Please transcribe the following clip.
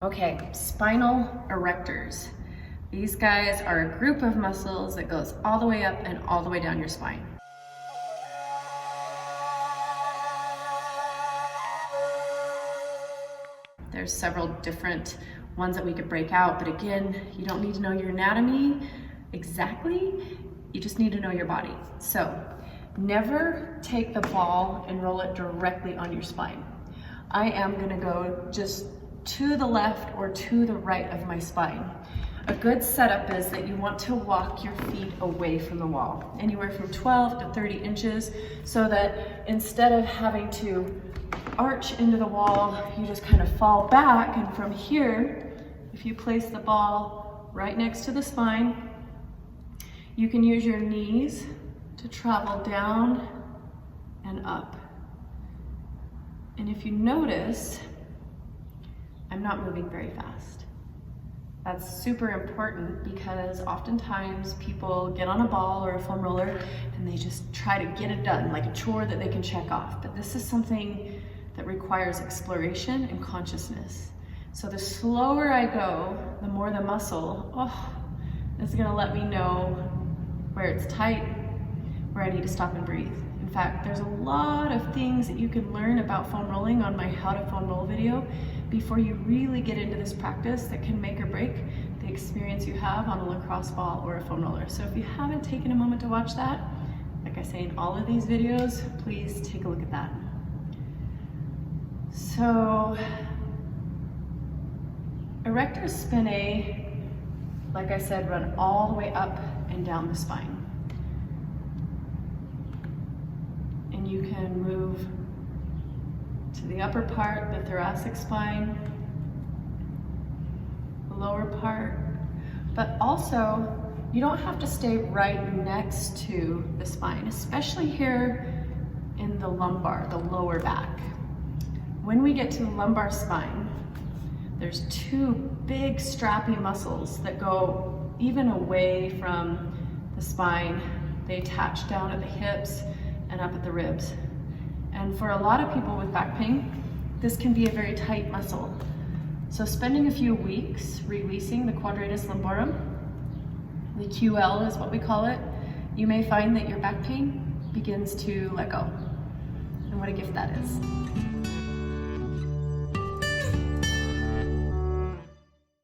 Okay, spinal erectors. These guys are a group of muscles that goes all the way up and all the way down your spine. There's several different ones that we could break out, but again, you don't need to know your anatomy exactly, you just need to know your body. So, never take the ball and roll it directly on your spine. I am gonna go just to the left or to the right of my spine. A good setup is that you want to walk your feet away from the wall, anywhere from 12 to 30 inches, so that instead of having to arch into the wall, you just kind of fall back, and from here, if you place the ball right next to the spine, you can use your knees to travel down and up. And if you notice, I'm not moving very fast. That's super important because oftentimes people get on a ball or a foam roller and they just try to get it done, like a chore that they can check off. But this is something that requires exploration and consciousness. So the slower I go, the more the muscle is gonna let me know where it's tight, where I need to stop and breathe. In fact, there's a lot of things that you can learn about foam rolling on my How to Foam Roll video before you really get into this practice that can make or break the experience you have on a lacrosse ball or a foam roller. So if you haven't taken a moment to watch that, like I say in all of these videos, please take a look at that. So, erectors spinae, like I said, run all the way up and down the spine. And you can move to the upper part, the thoracic spine, the lower part, but also you don't have to stay right next to the spine, especially here in the lumbar, the lower back. When we get to the lumbar spine, there's two big strappy muscles that go even away from the spine. They attach down at the hips and up at the ribs. And for a lot of people with back pain, this can be a very tight muscle. So spending a few weeks releasing the quadratus lumborum, the QL is what we call it, you may find that your back pain begins to let go. And what a gift that is.